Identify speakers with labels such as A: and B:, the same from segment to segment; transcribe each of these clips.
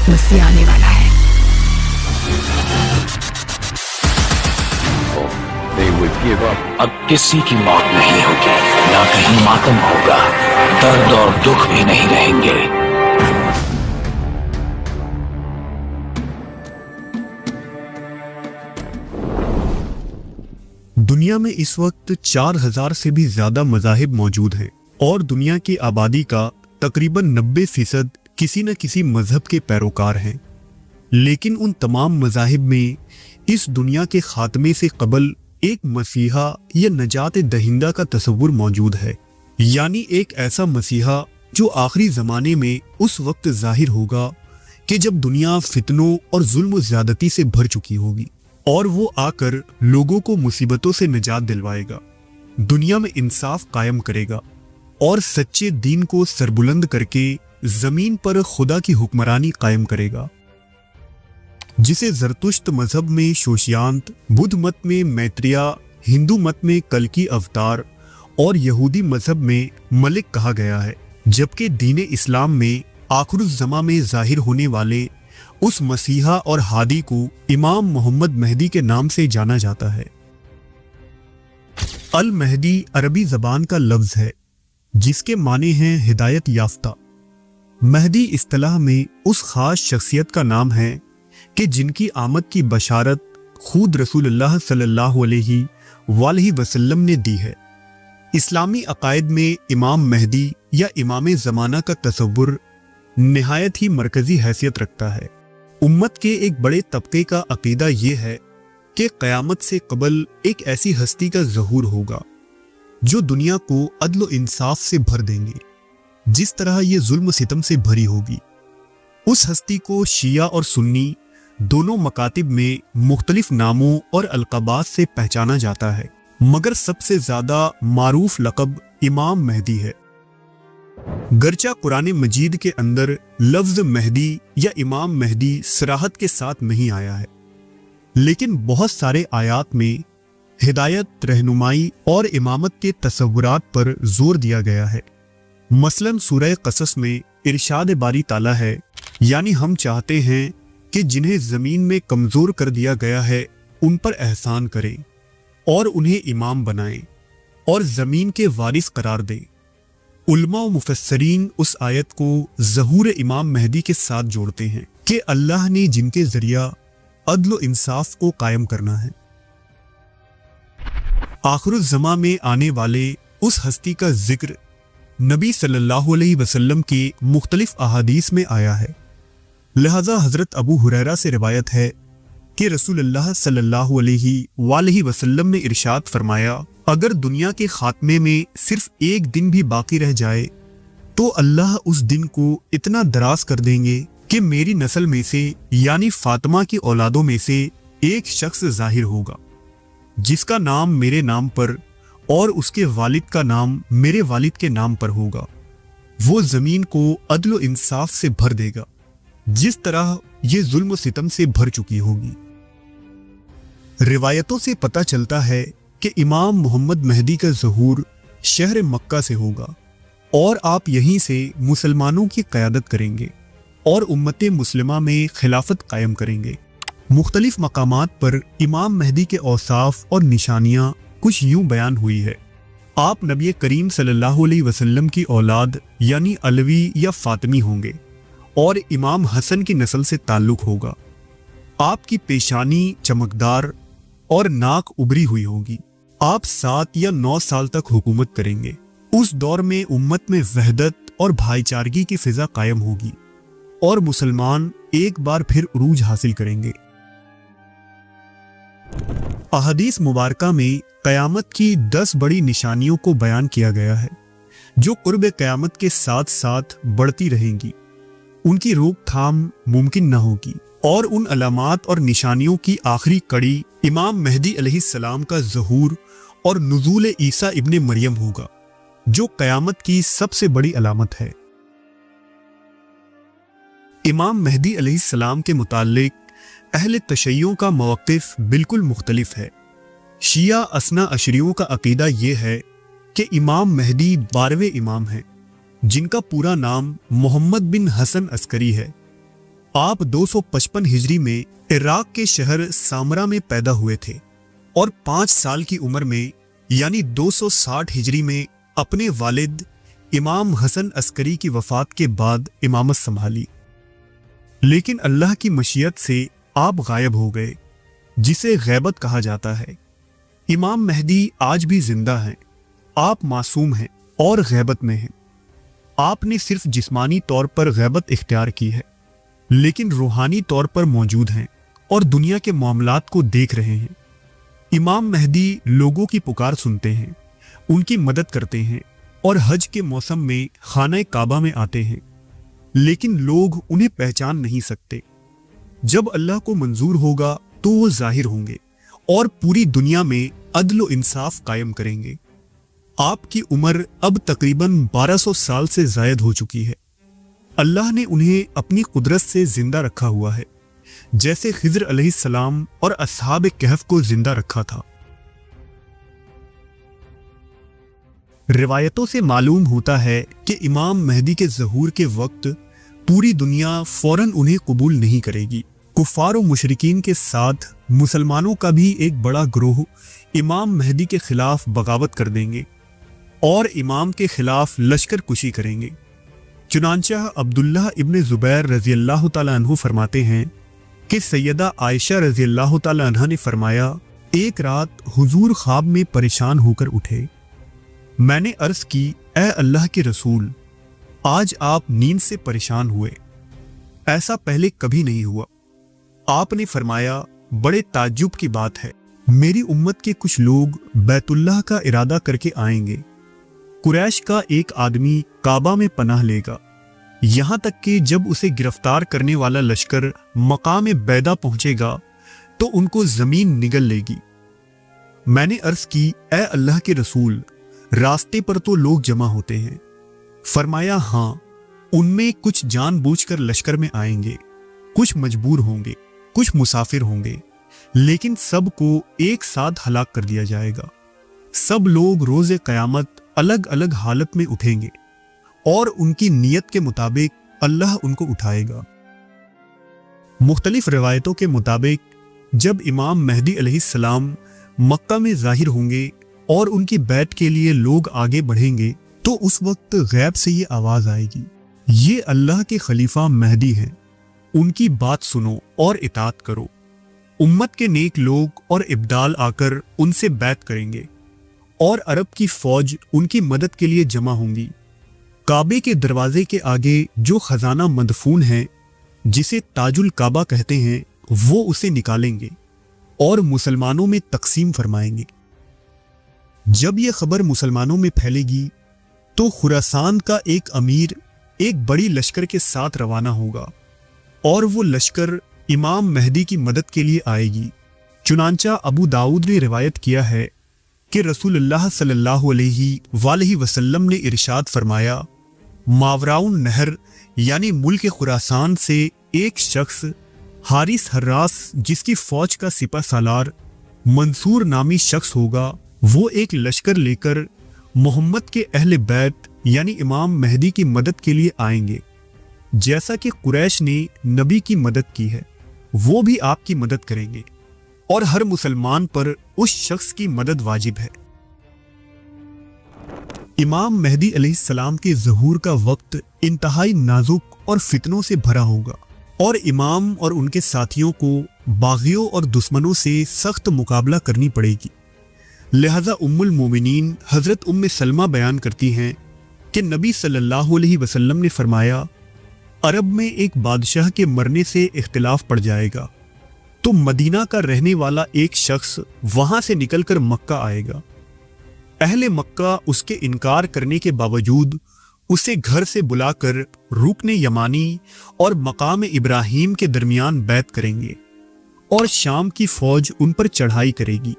A: मसीह आने वाला है।
B: They would give up. अब किसी की मौत नहीं होगी, ना कहीं मातम होगा, दर्द और दुख भी नहीं रहेंगे।
C: दुनिया में इस वक्त 4000 से भी ज्यादा मज़ाहिब मौजूद हैं और दुनिया की आबादी का तकरीबन 90% किसी न किसी मजहब के पैरोकार हैं। लेकिन उन तमाम मज़ाहिब में इस दुनिया के खात्मे से कबल एक मसीहा या नजात दहिंदा का तस्वुर मौजूद है, यानी एक ऐसा मसीहा जो आखिरी ज़माने में उस वक्त ज़ाहिर होगा कि जब दुनिया फितनों और जुल्म ज़्यादती से भर चुकी होगी और वो आकर लोगों को मुसीबतों से निजात दिलवाएगा, दुनिया में इंसाफ कायम करेगा और सच्चे दीन को सरबुलंद करके जमीन पर खुदा की हुक्मरानी कायम करेगा, जिसे जरतुश्त मजहब में शोशियांत, बुद्ध मत में मैत्रेय, हिंदू मत में कल्कि अवतार और यहूदी मजहब में मलिक कहा गया है। जबकि दीन इस्लाम में आखिरुज़्ज़मा में जाहिर होने वाले उस मसीहा और हादी को इमाम मोहम्मद महदी के नाम से जाना जाता है। अल महदी अरबी जबान का लफ्ज है जिसके माने हैं हिदायत याफ्ता। महदी इस्तिलाह में उस खास शख्सियत का नाम है कि जिनकी आमद की बशारत खुद रसूलुल्लाह सल्लल्लाहु अलैहि वसल्लम ने दी है। इस्लामी अकायद में इमाम महदी या इमाम ज़माना का तस्वुर निहायत ही मरकजी हैसियत रखता है। उम्मत के एक बड़े तबके का अकीदा ये है कि क़यामत से कबल एक ऐसी हस्ती का ज़हूर होगा जो दुनिया को अदल व इंसाफ से भर देंगे जिस तरह ये जुल्म सितम से भरी होगी। उस हस्ती को शिया और सुन्नी दोनों मकातिब में मुख्तलिफ नामों और अलक़ाबात से पहचाना जाता है, मगर सबसे ज़्यादा मारूफ लक़ब इमाम महदी है। गरचा कुरान मजीद के अंदर लफ्ज़ महदी या इमाम महदी सराहत के साथ नहीं आया है, लेकिन बहुत सारे आयात में हिदायत, रहनुमाई और इमामत के तस्वुरात पर जोर दिया गया है। मसलन सूरह क़सस में इरशाद बारी ताला है, यानी हम चाहते हैं कि जिन्हें ज़मीन में कमज़ोर कर दिया गया है उन पर एहसान करें और उन्हें इमाम बनाएं और ज़मीन के वारिस करार दें। उलमा व मुफस्सरीन उस आयत को ज़हूर इमाम महदी के साथ जोड़ते हैं कि अल्लाह ने जिनके ज़रिया अदल व इंसाफ को कायम करना है। आखिरुज़्ज़मा में आने वाले उस हस्ती का जिक्र नबी सल्लल्लाहु अलैहि वसल्लम की मुख्तलिफ अहादीस में आया है। लिहाजा हज़रत अबू हुरैरा से रिवायत है कि रसूलुल्लाह सल्लल्लाहु अलैहि वसल्लम ने इरशाद फरमाया, अगर दुनिया के खात्मे में सिर्फ एक दिन भी बाकी रह जाए तो अल्लाह उस दिन को इतना दराज कर देंगे कि मेरी नस्ल में से यानी फातिमा की औलादों में से एक शख्स जाहिर होगा जिसका नाम मेरे नाम पर और उसके वालिद का नाम मेरे वालिद के नाम पर होगा। वो जमीन को अदल व इंसाफ से भर देगा जिस तरह ये जुल्म सितम से भर चुकी होगी। रिवायतों से पता चलता है कि इमाम मोहम्मद महदी का ज़हूर शहर मक्का से होगा और आप यहीं से मुसलमानों की क़यादत करेंगे और उम्मत मुस्लिमा में खिलाफत कायम करेंगे। मुख्तलिफ मकामात पर इमाम महदी के औसाफ और निशानियाँ कुछ यूं बयान हुई है। आप नबी करीम सल्लल्लाहु अलैहि वसल्लम की औलाद यानी अलवी या फातिमी होंगे और इमाम हसन की नस्ल से ताल्लुक होगा। आपकी पेशानी चमकदार और नाक उभरी हुई होगी। आप 7 या 9 साल तक हुकूमत करेंगे। उस दौर में उम्मत में वहदत और भाईचारगी की फिजा कायम होगी और मुसलमान एक बार फिर उरूज हासिल करेंगे। अहदीस मुबारका में क़यामत की 10 बड़ी निशानियों को बयान किया गया है जो कुर्ब क़यामत के साथ साथ बढ़ती रहेंगी। उनकी रोकथाम मुमकिन न होगी और उन अलामात और निशानियों की आखिरी कड़ी इमाम महदी अलैहिस्सलाम का ज़हूर और नुज़ूल ईसा इब्ने मरियम होगा जो क़यामत की सबसे बड़ी अलामत है। इमाम महदी अलैहिस्सलाम के मुताल्लिक अहले तशय्युं का मौक़िफ़ बिल्कुल मुख्तलिफ है। शिया असना अशरियों का अकीदा ये है कि इमाम महदी 12वें इमाम हैं जिनका पूरा नाम मोहम्मद बिन हसन अस्करी है आप 255 हिजरी में इराक के शहर सामरा में पैदा हुए थे और 5 साल की उम्र में यानी 260 हिजरी में अपने वालिद इमाम हसन अस्करी की वफात के बाद इमामत संभाली। लेकिन अल्लाह की मशीयत से आप गायब हो गए, जिसे गैबत कहा जाता है। इमाम मेहदी आज भी जिंदा हैं। आप मासूम हैं और गैबत में हैं। आपने सिर्फ जिस्मानी तौर पर गैबत इख्तियार की है, लेकिन रूहानी तौर पर मौजूद हैं और दुनिया के मामलात को देख रहे हैं। इमाम मेहदी लोगों की पुकार सुनते हैं, उनकी मदद करते हैं और हज के मौसम में खाना काबा में आते हैं, लेकिन लोग उन्हें पहचान नहीं सकते। जब अल्लाह को मंजूर होगा तो वो जाहिर होंगे और पूरी दुनिया में अदल व इंसाफ कायम करेंगे। आपकी उम्र अब तकरीबन 1200 साल से जायद हो चुकी है। अल्लाह ने उन्हें अपनी कुदरत से जिंदा रखा हुआ है, जैसे खिज़र अलैहिस्सलाम और अस्हाब कहफ को जिंदा रखा था। रिवायतों से मालूम होता है कि इमाम मेहदी के ज़हूर के वक्त पूरी दुनिया फौरन उन्हें कबूल नहीं करेगी। कुफार और मुशरिकीन के साथ मुसलमानों का भी एक बड़ा ग्रोह इमाम मेहदी के खिलाफ बगावत कर देंगे और इमाम के खिलाफ लश्कर कुशी करेंगे। चुनांचा अब्दुल्लाह इब्न ज़ुबैर रज़ी अल्लाह तआला अन्हु फरमाते हैं कि सैयदा आयशा रज़ी अल्लाह तआला अन्हा ने फरमाया, एक रात हुजूर ख्वाब में परेशान होकर उठे। मैंने अर्ज़ की, ए अल्लाह के रसूल, आज आप नींद से परेशान हुए, ऐसा पहले कभी नहीं हुआ। आपने फरमाया, बड़े ताज्जुब की बात है, मेरी उम्मत के कुछ लोग बैतुल्लाह का इरादा करके आएंगे। कुरैश का एक आदमी काबा में पनाह लेगा, यहां तक कि जब उसे गिरफ्तार करने वाला लश्कर मकाम बैदा पहुंचेगा तो उनको जमीन निगल लेगी। मैंने अर्ज की, ए अल्लाह के रसूल, रास्ते पर तो लोग जमा होते हैं। फरमाया, हाँ, उनमें कुछ जानबूझकर लश्कर में आएंगे, कुछ मजबूर होंगे, कुछ मुसाफिर होंगे, लेकिन सबको एक साथ हलाक कर दिया जाएगा। सब लोग रोज़े क़यामत अलग अलग हालत में उठेंगे और उनकी नीयत के मुताबिक अल्लाह उनको उठाएगा। मुख्तलिफ रिवायतों के मुताबिक जब इमाम मेहदी अलैहिस्सलाम मक्का में ज़ाहिर होंगे और उनकी बैत के लिए लोग आगे बढ़ेंगे तो उस वक्त गैब से ये आवाज़ आएगी, ये अल्लाह के खलीफा मेहदी हैं, उनकी बात सुनो और इताअत करो। उम्मत के नेक लोग और इब्दाल आकर उनसे बैत करेंगे और अरब की फौज उनकी मदद के लिए जमा होंगी। काबे के दरवाजे के आगे जो खजाना मदफून है, जिसे ताजुल काबा कहते हैं, वो उसे निकालेंगे और मुसलमानों में तकसीम फरमाएंगे। जब यह खबर मुसलमानों में फैलेगी तो खुरासान का एक अमीर एक बड़ी लश्कर के साथ रवाना होगा और वो लश्कर इमाम मेहदी की मदद के लिए आएगी। चुनांचा अबू दाऊद ने रिवायत किया है कि रसूलुल्लाह सल्लल्लाहु अलैहि वसल्लम ने इरशाद फरमाया, मावराउन नहर यानी मुल्क खुरासान से एक शख्स हारिस हर्रास, जिसकी फौज का सिपा सालार मंसूर नामी शख्स होगा, वो एक लश्कर लेकर मोहम्मद के अहले बैत यानी इमाम मेहदी की मदद के लिए आएंगे। जैसा कि कुरैश ने नबी की मदद की है, वो भी आपकी मदद करेंगे और हर मुसलमान पर उस शख्स की मदद वाजिब है। इमाम मेहदी अलैहिस्सलाम के ज़हूर का वक्त इंतहाई नाजुक और फितनों से भरा होगा और इमाम और उनके साथियों को बागियों और दुश्मनों से सख्त मुकाबला करनी पड़ेगी। लिहाजा उम्मुल मोमिनीन हज़रत उम्मे सलमा बयान करती हैं कि नबी सल्लल्लाहु अलैहि वसल्लम ने फरमाया, अरब में एक बादशाह के मरने से इख्तिलाफ पड़ जाएगा तो मदीना का रहने वाला एक शख्स वहां से निकलकर मक्का आएगा। अहले मक्का उसके इनकार करने के बावजूद उसे घर से बुलाकर रुकने यमानी और मकाम इब्राहीम के दरमियान बैत करेंगे और शाम की फौज उन पर चढ़ाई करेगी।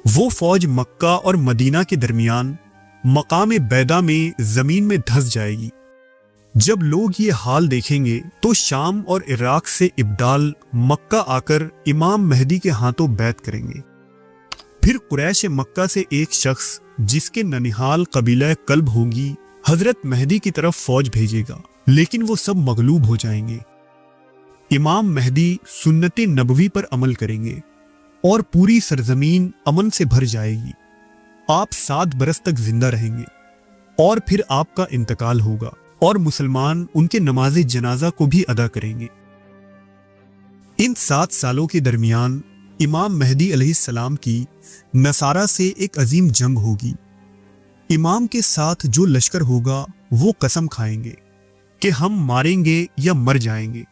C: वो फौज मक्का और मदीना के दरमियान मकाम बैदा में जमीन में धंस जाएगी। जब लोग ये हाल देखेंगे तो शाम और इराक से इब्दाल मक्का आकर इमाम मेहदी के हाथों बैत करेंगे। फिर कुरैश मक्का से एक शख्स, जिसके ननिहाल कबीला कल्ब होगी, हजरत मेहदी की तरफ फौज भेजेगा, लेकिन वो सब मगलूब हो जाएंगे। امام مہدی سنت نبوی پر عمل کریں گے اور پوری سرزمین امن سے بھر جائے گی۔ آپ 7 برس تک زندہ رہیں گے اور پھر آپ کا انتقال ہوگا اور مسلمان ان کے نماز جنازہ کو بھی ادا کریں گے۔ ان 7 سالوں کے درمیان امام مہدی علیہ السلام کی نصارہ سے ایک عظیم جنگ ہوگی۔ امام کے ساتھ جو لشکر ہوگا وہ قسم کھائیں گے کہ ہم ماریں گے یا مر جائیں گے۔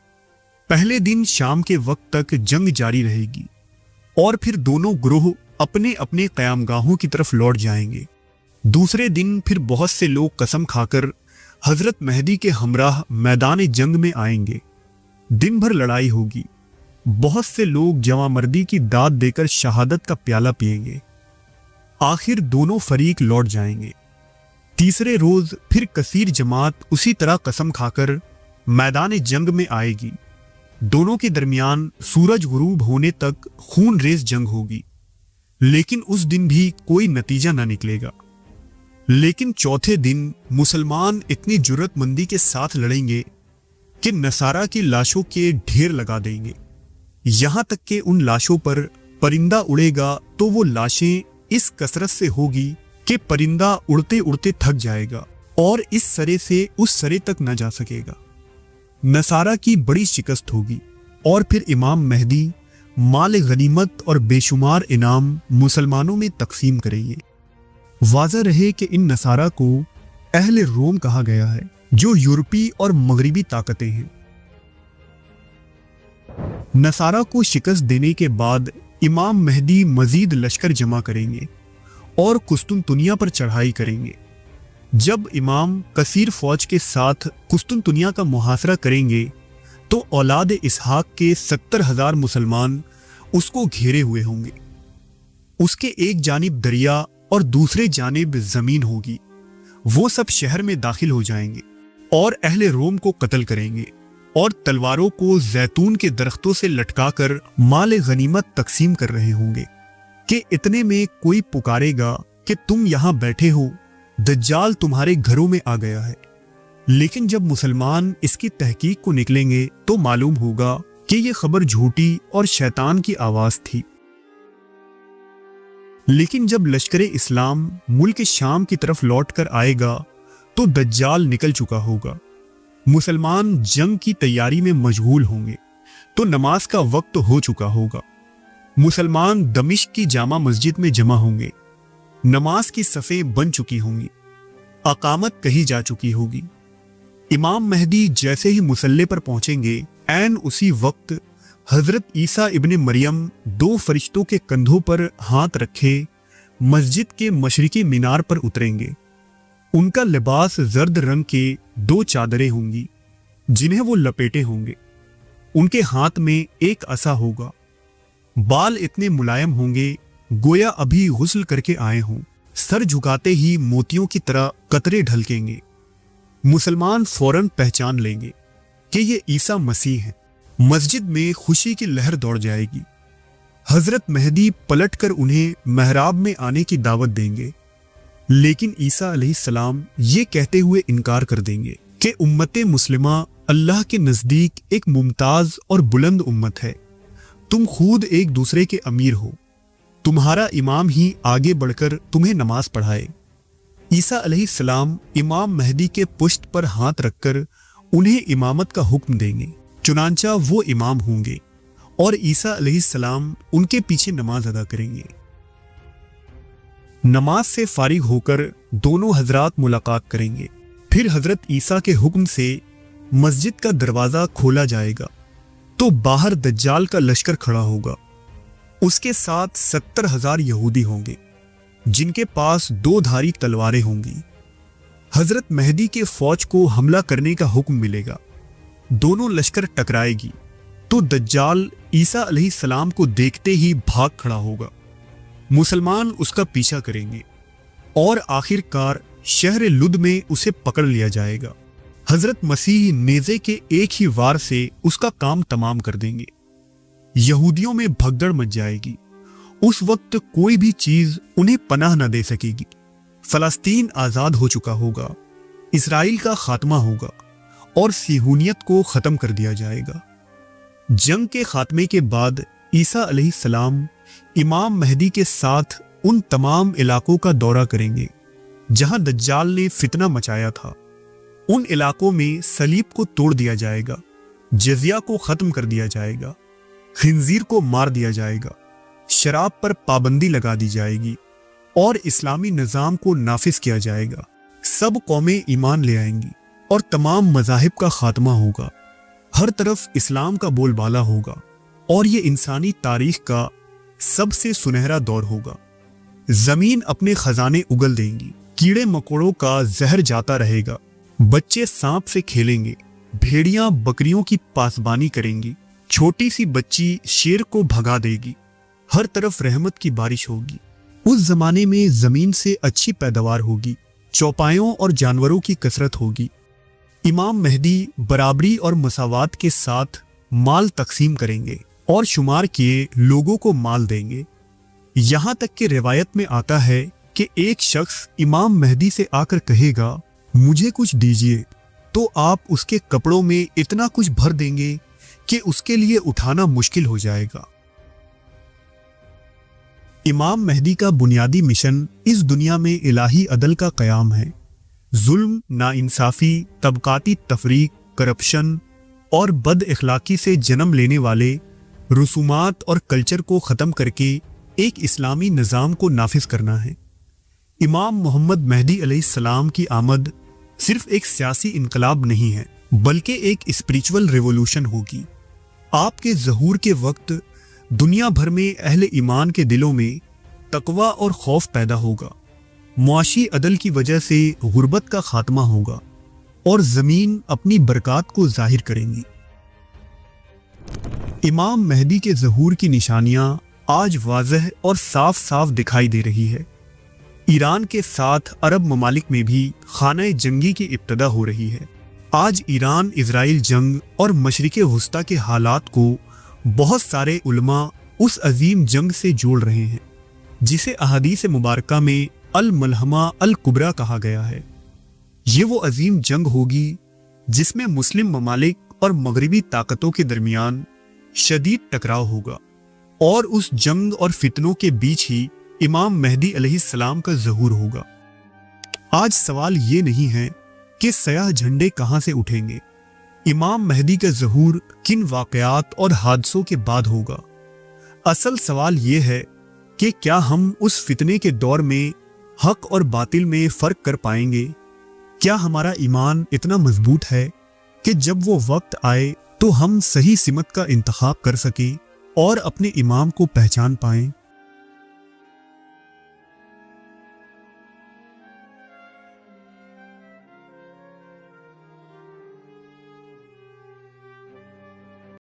C: پہلے دن شام کے وقت تک جنگ جاری رہے گی اور پھر دونوں گروہ اپنے اپنے قیام گاہوں کی طرف لوٹ جائیں گے۔ دوسرے دن پھر بہت سے لوگ قسم کھا کر حضرت مہدی کے ہمراہ میدان جنگ میں آئیں گے۔ دن بھر لڑائی ہوگی، بہت سے لوگ جواں مردی کی داد دے کر شہادت کا پیالہ پئیں گے۔ آخر دونوں فریق لوٹ جائیں گے۔ تیسرے روز پھر کثیر جماعت اسی طرح قسم کھا کر میدان جنگ میں آئے گی۔ دونوں کے درمیان سورج غروب ہونے تک خون ریز جنگ ہوگی، لیکن اس دن بھی کوئی نتیجہ نہ نکلے گا۔ لیکن چوتھے دن مسلمان اتنی جرات مندی کے ساتھ لڑیں گے کہ نصارہ کی لاشوں کے ڈھیر لگا دیں گے، یہاں تک کہ ان لاشوں پر پرندہ اڑے گا تو وہ لاشیں اس کثرت سے ہوگی کہ پرندہ اڑتے اڑتے تھک جائے گا اور اس سرے سے اس سرے تک نہ جا سکے گا۔ نصارہ کی بڑی شکست ہوگی اور پھر امام مہدی مال غنیمت اور بے شمار انعام مسلمانوں میں تقسیم کریں گے۔ واضح رہے کہ ان نصارہ کو اہل روم کہا گیا ہے، جو یورپی اور مغربی طاقتیں ہیں۔ نصارہ کو شکست دینے کے بعد امام مہدی مزید لشکر جمع کریں گے اور قسطنطنیہ پر چڑھائی کریں گے۔ جب امام کثیر فوج کے ساتھ قسطنطنیہ کا محاصرہ کریں گے تو اولاد اسحاق کے 70,000 مسلمان اس کو گھیرے ہوئے ہوں گے۔ اس کے ایک جانب دریا اور دوسرے جانب زمین ہوگی۔ وہ سب شہر میں داخل ہو جائیں گے اور اہل روم کو قتل کریں گے اور تلواروں کو زیتون کے درختوں سے لٹکا کر مال غنیمت تقسیم کر رہے ہوں گے کہ اتنے میں کوئی پکارے گا کہ تم یہاں بیٹھے ہو، دجال تمہارے گھروں میں آ گیا ہے۔ لیکن جب مسلمان اس کی تحقیق کو نکلیں گے تو معلوم ہوگا کہ یہ خبر جھوٹی اور شیطان کی آواز تھی۔ لیکن جب لشکر اسلام ملک شام کی طرف لوٹ کر آئے گا تو دجال نکل چکا ہوگا۔ مسلمان جنگ کی تیاری میں مشغول ہوں گے تو نماز کا وقت ہو چکا ہوگا۔ مسلمان دمشق کی جامع مسجد میں جمع ہوں گے، نماز کی صفیں بن چکی ہوں گی، اقامت کہی جا چکی ہوگی۔ امام مہدی جیسے ہی مصلی پر پہنچیں گے، عین اسی وقت حضرت عیسیٰ ابن مریم 2 فرشتوں کے کندھوں پر ہاتھ رکھے مسجد کے مشرقی مینار پر اتریں گے۔ ان کا لباس زرد رنگ کے 2 چادریں ہوں گی جنہیں وہ لپیٹے ہوں گے۔ ان کے ہاتھ میں ایک عصا ہوگا۔ بال اتنے ملائم ہوں گے گویا ابھی غسل کر کے آئے ہوں۔ سر جھکاتے ہی موتیوں کی طرح قطرے ڈھلکیں گے۔ مسلمان فوراً پہچان لیں گے کہ یہ عیسیٰ مسیح ہیں۔ مسجد میں خوشی کی لہر دوڑ جائے گی۔ حضرت مہدی پلٹ کر انہیں محراب میں آنے کی دعوت دیں گے، لیکن عیسیٰ علیہ السلام یہ کہتے ہوئے انکار کر دیں گے کہ امت مسلمہ اللہ کے نزدیک ایک ممتاز اور بلند امت ہے۔ تم خود ایک دوسرے کے امیر ہو، تمہارا امام ہی آگے بڑھ کر تمہیں نماز پڑھائے۔ عیسیٰ علیہ السلام امام مہدی کے پشت پر ہاتھ رکھ کر انہیں امامت کا حکم دیں گے، چنانچہ وہ امام ہوں گے اور عیسیٰ علیہ السلام ان کے پیچھے نماز ادا کریں گے۔ نماز سے فارغ ہو کر دونوں حضرات ملاقات کریں گے۔ پھر حضرت عیسیٰ کے حکم سے مسجد کا دروازہ کھولا جائے گا تو باہر دجال کا لشکر کھڑا ہوگا۔ اس کے ساتھ 70,000 یہودی ہوں گے جن کے پاس 2 دھاری تلواریں ہوں گی۔ حضرت مہدی کے فوج کو حملہ کرنے کا حکم ملے گا۔ دونوں لشکر ٹکرائے گی تو دجال عیسیٰ علیہ السلام کو دیکھتے ہی بھاگ کھڑا ہوگا۔ مسلمان اس کا پیچھا کریں گے اور آخر کار شہر لد میں اسے پکڑ لیا جائے گا۔ حضرت مسیح نیزے کے ایک ہی وار سے اس کا کام تمام کر دیں گے۔ یہودیوں میں بھگدڑ مچ جائے گی۔ اس وقت کوئی بھی چیز انہیں پناہ نہ دے سکے گی۔ فلسطین آزاد ہو چکا ہوگا، اسرائیل کا خاتمہ ہوگا اور صہیونیت کو ختم کر دیا جائے گا۔ जंग के खात्मे के बाद ईसा अलैहिस्सलाम इमाम महदी के साथ उन तमाम इलाकों का दौरा करेंगे जहां दज्जाल ने फितना मचाया था। उन इलाकों में सलीब को तोड़ दिया जाएगा, जजिया को खत्म कर दिया जाएगा, खिंजीर को मार दिया जाएगा, शराब पर पाबंदी लगा दी जाएगी और इस्लामी निज़ाम को नाफिज किया जाएगा। सब कौमें ईमान ले आएंगी और तमाम मज़ाहिब का खात्मा होगा। हर तरफ इस्लाम का बोलबाला होगा और ये इंसानी तारीख का सबसे सुनहरा दौर होगा। जमीन अपने खजाने उगल देंगी, कीड़े मकोड़ों का जहर जाता रहेगा, बच्चे सांप से खेलेंगे, भेड़ियां बकरियों की पासबानी करेंगी, छोटी सी बच्ची शेर को भगा देगी, हर तरफ रहमत की बारिश होगी। उस जमाने में जमीन से अच्छी पैदावार होगी, चौपायों और जानवरों की कसरत होगी। इमाम मेहदी बराबरी और मसावात के साथ माल तकसीम करेंगे और शुमार किए लोगों को माल देंगे। यहाँ तक कि रिवायत में आता है कि एक शख्स इमाम मेहदी से आकर कहेगा, मुझे कुछ दीजिए, तो आप उसके कपड़ों में इतना कुछ भर देंगे कि उसके लिए उठाना मुश्किल हो जाएगा। इमाम मेहदी का बुनियादी मिशन इस दुनिया में इलाही अदल का क़याम है। जुल्म, नाइंसाफ़ी, तबकाती तफरीक, करप्शन और बद इखलाकी से जन्म लेने वाले रसूमात और कल्चर को ख़त्म करके एक इस्लामी निज़ाम को नाफिज करना है। इमाम मोहम्मद मेहदी अलैहिस्सलाम की आमद सिर्फ एक सियासी इनकलाब नहीं है, बल्कि एक स्पिरिचुअल रिवॉल्यूशन होगी। आपके ज़हूर के वक्त दुनिया भर में अहले ईमान के दिलों में तकवा और खौफ पैदा होगा। मुआशी अदल की वजह से गुर्बत का खात्मा होगा और ज़मीन अपनी बरक़ात को ज़ाहिर करेंगी। इमाम मेहदी के ज़हूर की निशानियां आज वाज़ह और साफ साफ दिखाई दे रही है। ईरान के साथ अरब ममालिक में भी खाना जंगी की इब्तदा हो रही है। आज ईरान इजराइल जंग और मशरिक़े वुस्ता के हालात को बहुत सारे उलमा उस अजीम जंग से जोड़ रहे हैं जिसे अहादीस मुबारका में अल मलहमा अल कुबरा कहा गया है। ये वो अजीम जंग होगी जिसमें मुस्लिम ममालिक और मगरिबी ताकतों के दरमियान शदीद टकराव होगा और उस जंग और फितनों के बीच ही इमाम मेहदी अलैहिस्सलाम का ज़हूर होगा। आज सवाल ये नहीं है कि सयाह झंडे कहाँ से उठेंगे, इमाम मेहदी का ज़हूर किन वाक़यात और हादसों के बाद होगा। असल सवाल ये है कि क्या हम उस फितने के दौर में हक और बातिल में फ़र्क कर पाएंगे। क्या हमारा ईमान इतना मजबूत है कि जब वो वक्त आए तो हम सही सिमत का इंतखाब कर सकें और अपने इमाम को पहचान पाएं।